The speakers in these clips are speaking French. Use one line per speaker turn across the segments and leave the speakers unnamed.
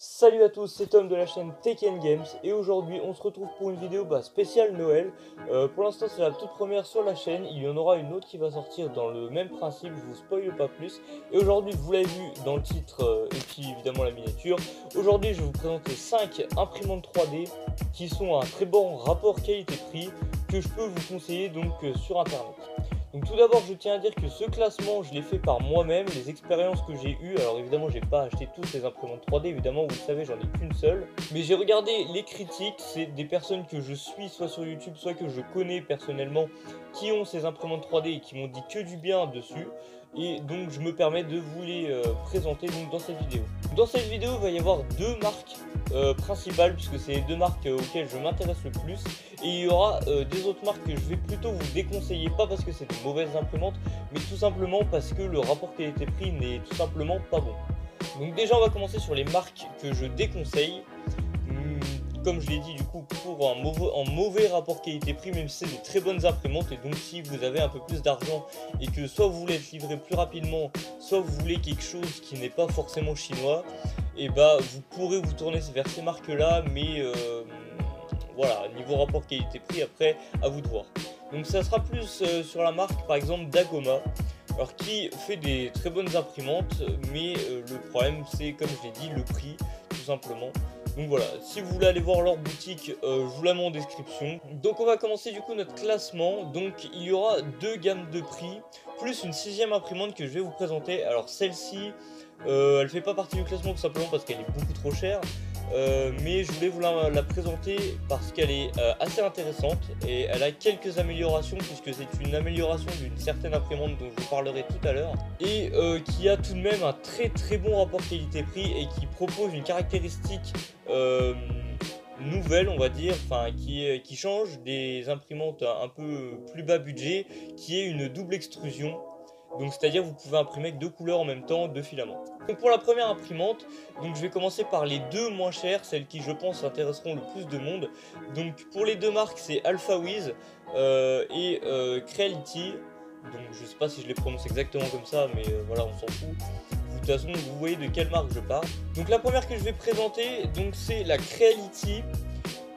Salut à tous, c'est Tom de la chaîne Tech Games et aujourd'hui on se retrouve pour une vidéo spéciale Noël. Pour l'instant c'est la toute première sur la chaîne, il y en aura une autre qui va sortir dans le même principe, je vous spoil pas plus. Et aujourd'hui vous l'avez vu dans le titre et puis évidemment la miniature, aujourd'hui je vais vous présenter 5 imprimantes 3D qui sont à un très bon rapport qualité-prix que je peux vous conseiller donc sur internet. Donc tout d'abord je tiens à dire que ce classement je l'ai fait par moi-même, les expériences que j'ai eues, alors évidemment j'ai pas acheté toutes les imprimantes 3D, évidemment vous le savez j'en ai qu'une seule, mais j'ai regardé les critiques, c'est des personnes que je suis soit sur YouTube soit que je connais personnellement qui ont ces imprimantes 3D et qui m'ont dit que du bien dessus, et donc je me permets de vous les présenter donc, dans cette vidéo. Dans cette vidéo il va y avoir deux marques principales puisque c'est les deux marques auxquelles je m'intéresse le plus, et il y aura des autres marques que je vais plutôt vous déconseiller, pas parce que c'est des mauvaises imprimantes, mais tout simplement parce que le rapport qualité-prix n'est tout simplement pas bon. Donc déjà on va commencer sur les marques que je déconseille. Comme je l'ai dit du coup pour un mauvais rapport qualité-prix, même si c'est de très bonnes imprimantes, et donc si vous avez un peu plus d'argent et que soit vous voulez être livré plus rapidement, soit vous voulez quelque chose qui n'est pas forcément chinois, et bah vous pourrez vous tourner vers ces marques là, mais voilà, niveau rapport qualité-prix après à vous de voir. Donc ça sera plus sur la marque par exemple Dagoma, alors qui fait des très bonnes imprimantes, mais le problème c'est comme je l'ai dit le prix tout simplement. Donc voilà, si vous voulez aller voir leur boutique, je vous la mets en description. Donc on va commencer du coup notre classement. Donc il y aura deux gammes de prix, plus une sixième imprimante que je vais vous présenter. Alors celle-ci, elle fait pas partie du classement tout simplement parce qu'elle est beaucoup trop chère. Mais je voulais vous la présenter parce qu'elle est assez intéressante et elle a quelques améliorations, puisque c'est une amélioration d'une certaine imprimante dont je vous parlerai tout à l'heure, et qui a tout de même un très bon rapport qualité-prix et qui propose une caractéristique nouvelle, on va dire, enfin qui change des imprimantes un peu plus bas budget, qui est une double extrusion. Donc c'est-à-dire vous pouvez imprimer avec deux couleurs en même temps, deux filaments. Donc pour la première imprimante, donc je vais commencer par les deux moins chères, celles qui je pense intéresseront le plus de monde. Donc pour les deux marques c'est AlphaWiz et Creality. Donc je sais pas si je les prononce exactement comme ça, mais voilà, on s'en fout. De toute façon vous voyez de quelle marque je parle. Donc la première que je vais présenter, donc c'est la Creality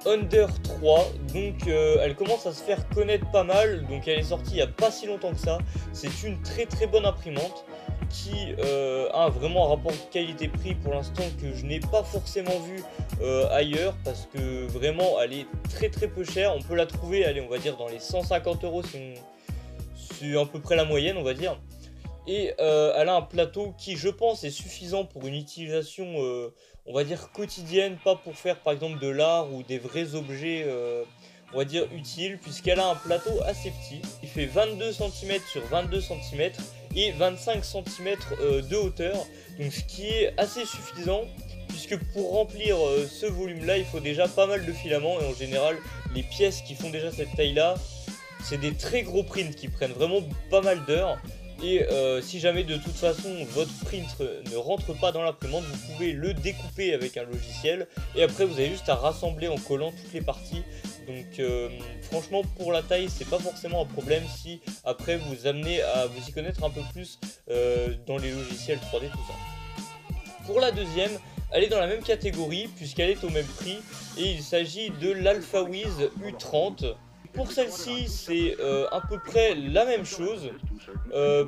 Under 3, donc elle commence à se faire connaître pas mal, donc elle est sortie il n'y a pas si longtemps que ça. C'est une très bonne imprimante qui a vraiment un rapport qualité-prix pour l'instant que je n'ai pas forcément vu ailleurs, parce que vraiment elle est très peu chère. On peut la trouver, allez, on va dire dans les 150 €, c'est à peu près la moyenne on va dire. Et elle a un plateau qui je pense est suffisant pour une utilisation on va dire quotidienne, pas pour faire par exemple de l'art ou des vrais objets on va dire utiles, puisqu'elle a un plateau assez petit. Il fait 22 cm sur 22 cm et 25 cm de hauteur, donc ce qui est assez suffisant, puisque pour remplir ce volume là il faut déjà pas mal de filaments, et en général les pièces qui font déjà cette taille là c'est des très gros prints qui prennent vraiment pas mal d'heures. Et si jamais de toute façon votre print ne rentre pas dans l'imprimante, vous pouvez le découper avec un logiciel et après vous avez juste à rassembler en collant toutes les parties. Donc franchement pour la taille c'est pas forcément un problème si après vous amenez à vous y connaître un peu plus dans les logiciels 3D tout ça. Pour la deuxième, elle est dans la même catégorie puisqu'elle est au même prix, et il s'agit de l'AlphaWiz U30. Pour celle-ci, c'est à peu près la même chose.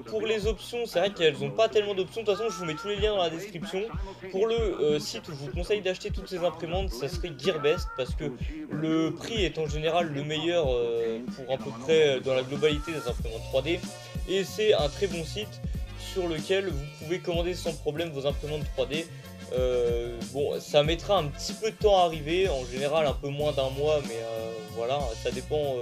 Pour les options, c'est vrai qu'elles n'ont pas tellement d'options. De toute façon, je vous mets tous les liens dans la description. Pour le site où je vous conseille d'acheter toutes ces imprimantes, ça serait Gearbest, parce que le prix est en général le meilleur pour à peu près dans la globalité des imprimantes 3D. Et c'est un très bon site sur lequel vous pouvez commander sans problème vos imprimantes 3D. Bon, ça mettra un petit peu de temps à arriver, en général un peu moins d'un mois, mais voilà, ça dépend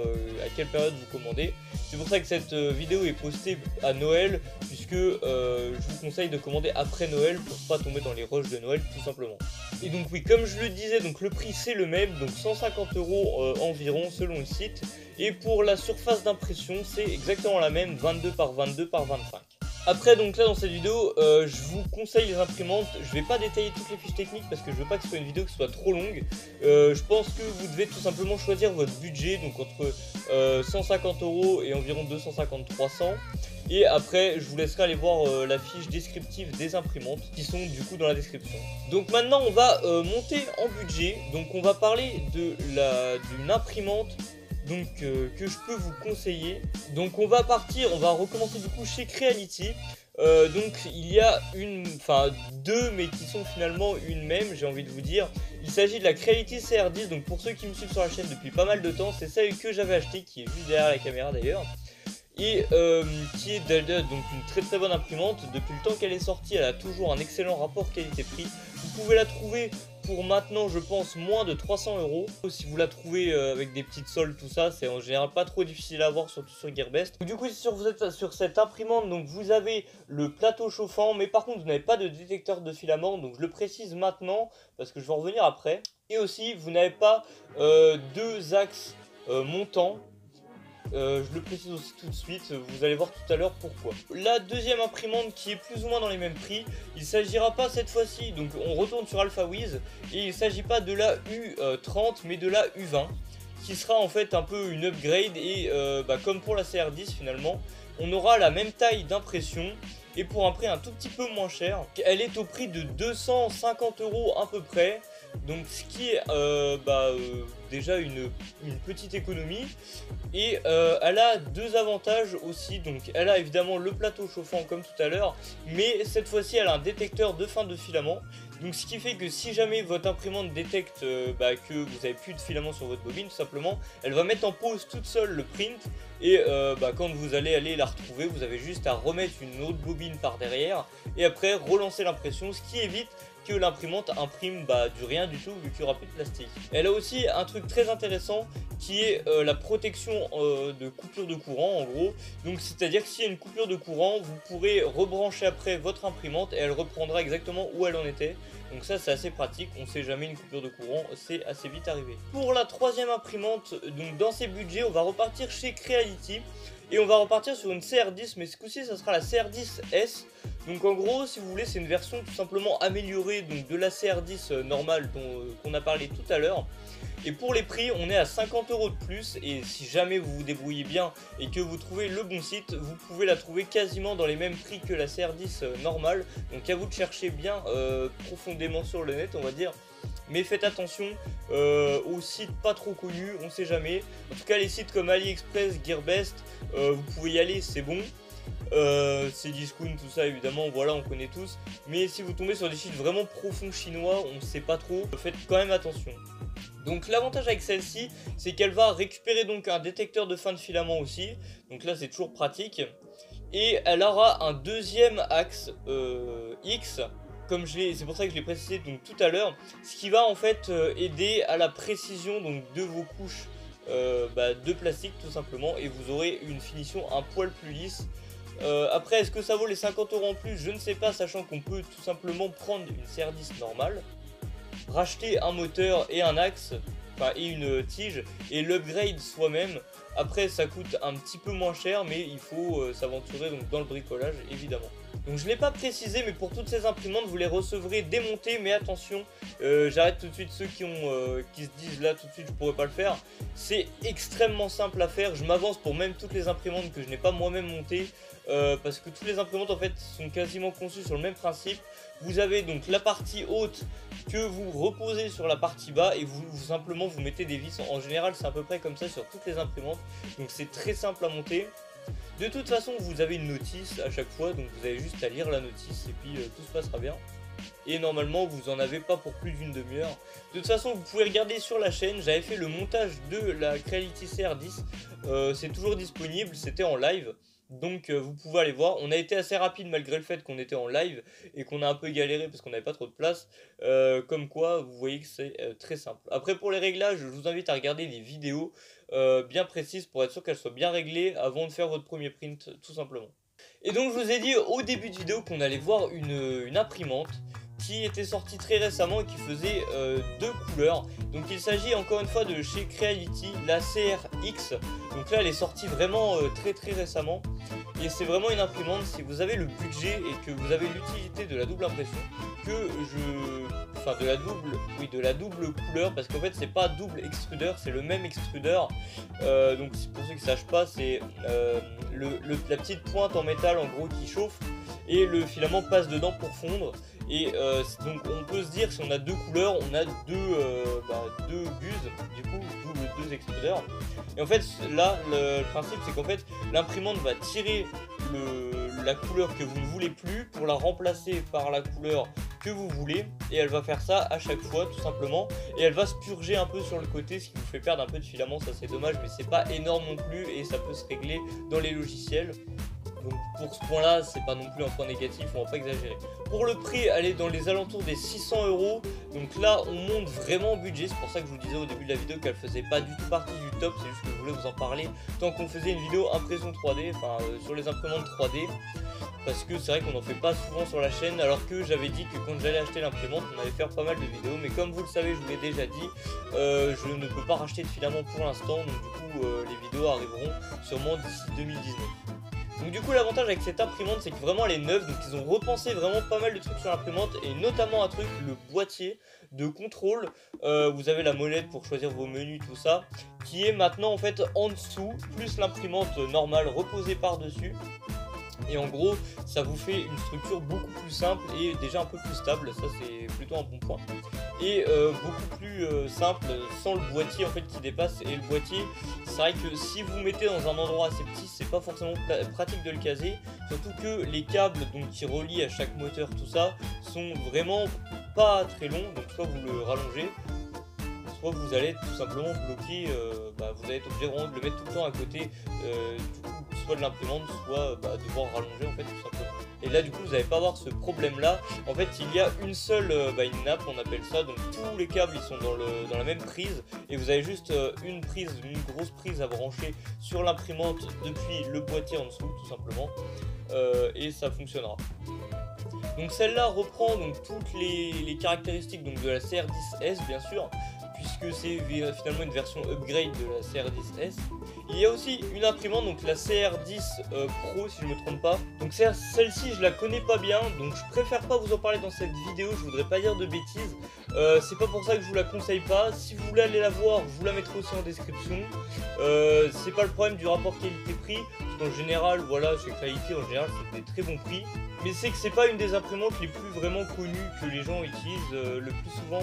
à quelle période vous commandez. C'est pour ça que cette vidéo est postée à Noël, puisque je vous conseille de commander après Noël pour pas tomber dans les rushs de Noël tout simplement. Et donc oui, comme je le disais, donc le prix c'est le même, donc 150 € environ selon le site. Et pour la surface d'impression c'est exactement la même, 22 par 22 par 25. Après, donc là dans cette vidéo, je vous conseille les imprimantes. Je vais pas détailler toutes les fiches techniques parce que je veux pas que ce soit une vidéo qui soit trop longue. Je pense que vous devez tout simplement choisir votre budget, donc entre 150 € et environ 250-300. Et après, je vous laisserai aller voir la fiche descriptive des imprimantes qui sont du coup dans la description. Donc maintenant, on va monter en budget. Donc on va parler d'une imprimante donc que je peux vous conseiller. Donc on va recommencer du coup chez Creality. Donc il y a deux, mais qui sont finalement une même, j'ai envie de vous dire. Il s'agit de la Creality CR10. Donc pour ceux qui me suivent sur la chaîne depuis pas mal de temps, c'est celle que j'avais achetée, qui est juste derrière la caméra d'ailleurs. Et qui est donc une très bonne imprimante. Depuis le temps qu'elle est sortie, elle a toujours un excellent rapport qualité-prix. Vous pouvez la trouver pour maintenant, je pense, moins de 300 €. Si vous la trouvez avec des petites soldes, tout ça, c'est en général pas trop difficile à avoir, surtout sur Gearbest. Du coup, si vous êtes sur cette imprimante, donc vous avez le plateau chauffant, mais par contre, vous n'avez pas de détecteur de filament. Donc je le précise maintenant, parce que je vais en revenir après. Et aussi, vous n'avez pas deux axes montants. Je le précise aussi tout de suite, vous allez voir tout à l'heure pourquoi. La deuxième imprimante qui est plus ou moins dans les mêmes prix, il ne s'agira pas cette fois-ci, donc on retourne sur AlphaWiz, et il ne s'agit pas de la U30 mais de la U20, qui sera en fait un peu une upgrade, et comme pour la CR10 finalement, on aura la même taille d'impression, et pour un prix un tout petit peu moins cher. Elle est au prix de 250 € à peu près, donc ce qui est déjà une petite économie. Et elle a deux avantages aussi. Donc elle a évidemment le plateau chauffant comme tout à l'heure, mais cette fois-ci elle a un détecteur de fin de filament. Donc ce qui fait que si jamais votre imprimante détecte que vous n'avez plus de filament sur votre bobine, tout simplement, elle va mettre en pause toute seule le print. Et quand vous allez aller la retrouver, vous avez juste à remettre une autre bobine par derrière et après relancer l'impression, ce qui évite que l'imprimante imprime du rien du tout vu qu'il n'y aura plus de plastique. Elle a aussi un truc très intéressant qui est la protection de coupure de courant en gros. Donc c'est à dire que s'il y a une coupure de courant, vous pourrez rebrancher après votre imprimante et elle reprendra exactement où elle en était. Donc ça c'est assez pratique, on sait jamais une coupure de courant, c'est assez vite arrivé. Pour la troisième imprimante, donc dans ces budgets, on va repartir chez Creality. Et on va repartir sur une CR10, mais ce coup-ci ça sera la CR10S. Donc en gros, si vous voulez, c'est une version tout simplement améliorée donc, de la CR10 normale qu'on a parlé tout à l'heure. Et pour les prix, on est à 50 € de plus. Et si jamais vous vous débrouillez bien et que vous trouvez le bon site, vous pouvez la trouver quasiment dans les mêmes prix que la CR10 normale. Donc à vous de chercher bien profondément sur le net, on va dire. Mais faites attention aux sites pas trop connus, on sait jamais. En tout cas, les sites comme AliExpress, Gearbest, vous pouvez y aller, c'est bon. Cdiscount, tout ça évidemment, voilà, on connaît tous. Mais si vous tombez sur des sites vraiment profonds chinois, on ne sait pas trop, faites quand même attention. Donc l'avantage avec celle-ci, c'est qu'elle va récupérer donc un détecteur de fin de filament aussi. Donc là c'est toujours pratique. Et elle aura un deuxième axe X, c'est pour ça que je l'ai précisé donc tout à l'heure, ce qui va en fait aider à la précision donc de vos couches de plastique tout simplement, et vous aurez une finition un poil plus lisse. Après, est-ce que ça vaut les 50 € en plus? Je ne sais pas, sachant qu'on peut tout simplement prendre une CR10 normale, racheter un moteur et un axe, et une tige, et l'upgrade soi-même. Après, ça coûte un petit peu moins cher, mais il faut s'aventurer donc dans le bricolage évidemment. Donc je ne l'ai pas précisé, mais pour toutes ces imprimantes, vous les recevrez démontées, mais attention, j'arrête tout de suite ceux qui se disent là tout de suite je pourrais pas le faire. C'est extrêmement simple à faire, je m'avance pour même toutes les imprimantes que je n'ai pas moi-même montées, parce que toutes les imprimantes en fait sont quasiment conçues sur le même principe. Vous avez donc la partie haute que vous reposez sur la partie bas et simplement vous mettez des vis. En général c'est à peu près comme ça sur toutes les imprimantes, donc c'est très simple à monter. De toute façon vous avez une notice à chaque fois, donc vous avez juste à lire la notice et puis tout se passera bien. Et normalement vous en avez pas pour plus d'une demi-heure. De toute façon vous pouvez regarder sur la chaîne, j'avais fait le montage de la Creality CR10, c'est toujours disponible, c'était en live. Donc vous pouvez aller voir, on a été assez rapide malgré le fait qu'on était en live et qu'on a un peu galéré parce qu'on n'avait pas trop de place, comme quoi vous voyez que c'est très simple. Après pour les réglages, je vous invite à regarder des vidéos bien précises pour être sûr qu'elles soient bien réglées avant de faire votre premier print tout simplement. Et donc je vous ai dit au début de vidéo qu'on allait voir une imprimante qui était sorti très récemment et qui faisait deux couleurs. Donc il s'agit encore une fois de chez Creality, la CRX. Donc là elle est sortie vraiment très récemment. Et c'est vraiment une imprimante, si vous avez le budget et que vous avez l'utilité de la double impression, de la double couleur, parce qu'en fait c'est pas double extrudeur, c'est le même extrudeur. Donc pour ceux qui ne sachent pas, c'est la petite pointe en métal en gros qui chauffe et le filament passe dedans pour fondre. Et donc on peut se dire, si on a deux couleurs, on a deux buses, du coup deux extrudeurs. Et en fait là le principe c'est qu'en fait l'imprimante va tirer la couleur que vous ne voulez plus pour la remplacer par la couleur que vous voulez, et elle va faire ça à chaque fois tout simplement, et elle va se purger un peu sur le côté, ce qui vous fait perdre un peu de filament. Ça c'est dommage, mais c'est pas énorme non plus et ça peut se régler dans les logiciels. Donc pour ce point là c'est pas non plus un point négatif, on va pas exagérer. Pour le prix, elle est dans les alentours des 600 €. Donc là on monte vraiment au budget, c'est pour ça que je vous disais au début de la vidéo qu'elle faisait pas du tout partie du top. C'est juste que je voulais vous en parler tant qu'on faisait une vidéo impression 3D, enfin sur les imprimantes 3D, parce que c'est vrai qu'on n'en fait pas souvent sur la chaîne, alors que j'avais dit que quand j'allais acheter l'imprimante on allait faire pas mal de vidéos, mais comme vous le savez, je vous l'ai déjà dit, je ne peux pas racheter de filament pour l'instant, donc du coup les vidéos arriveront sûrement d'ici 2019. Donc du coup l'avantage avec cette imprimante c'est que vraiment elle est neuve, donc ils ont repensé vraiment pas mal de trucs sur l'imprimante, et notamment un truc, le boîtier de contrôle. Vous avez la molette pour choisir vos menus, tout ça, qui est maintenant en fait en dessous, plus l'imprimante normale reposée par dessus. Et en gros ça vous fait une structure beaucoup plus simple et déjà un peu plus stable, ça c'est plutôt un bon point. Et beaucoup plus simple sans le boîtier en fait qui dépasse. Et le boîtier, c'est vrai que si vous mettez dans un endroit assez petit, c'est pas forcément pratique de le caser, surtout que les câbles donc qui relient à chaque moteur, tout ça, sont vraiment pas très longs, donc soit vous le rallongez, soit vous allez tout simplement bloquer, vous allez être obligé vraiment de le mettre tout le temps à côté, du coup, soit de l'imprimante, soit devoir rallonger en fait tout simplement. Et là du coup vous n'allez pas avoir ce problème là. En fait il y a une seule une nappe, on appelle ça, donc tous les câbles ils sont dans la même prise, et vous avez juste une grosse prise à brancher sur l'imprimante depuis le boîtier en dessous tout simplement, et ça fonctionnera. Donc celle-là reprend donc toutes les caractéristiques donc de la CR10S bien sûr, puisque c'est finalement une version upgrade de la CR10S. Il y a aussi une imprimante, donc la CR10 Pro si je ne me trompe pas. Donc celle-ci je la connais pas bien, donc je préfère pas vous en parler dans cette vidéo, je voudrais pas dire de bêtises. C'est pas pour ça que je vous la conseille pas. Si vous voulez aller la voir, je vous la mettrai aussi en description. C'est pas le problème du rapport qualité-prix, parce qu'en général, voilà, chez Creality en général c'est des très bons prix. Mais c'est que c'est pas une des imprimantes les plus vraiment connues que les gens utilisent le plus souvent.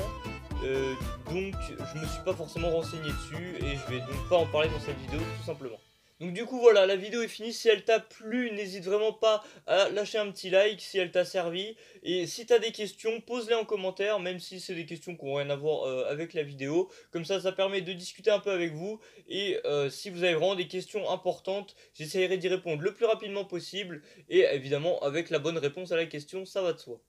Donc je me suis pas forcément renseigné dessus et je vais donc pas en parler dans cette vidéo tout simplement. Donc du coup voilà, la vidéo est finie. Si elle t'a plu, n'hésite vraiment pas à lâcher un petit like si elle t'a servi. Et si t'as des questions, pose-les en commentaire, même si c'est des questions qui n'ont rien à voir avec la vidéo. Comme ça permet de discuter un peu avec vous. Et si vous avez vraiment des questions importantes, j'essaierai d'y répondre le plus rapidement possible. Et évidemment avec la bonne réponse à la question, ça va de soi.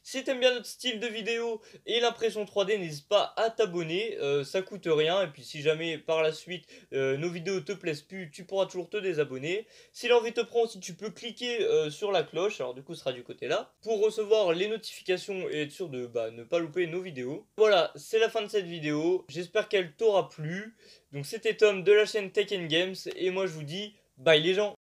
Si t'aimes bien notre style de vidéo et l'impression 3D, n'hésite pas à t'abonner, ça coûte rien. Et puis si jamais par la suite nos vidéos te plaisent plus, tu pourras toujours te désabonner. Si l'envie te prend aussi, tu peux cliquer sur la cloche, alors du coup ce sera du côté là, pour recevoir les notifications et être sûr de ne pas louper nos vidéos. Voilà, c'est la fin de cette vidéo, j'espère qu'elle t'aura plu. Donc c'était Tom de la chaîne Tech & Games, et moi je vous dis bye les gens.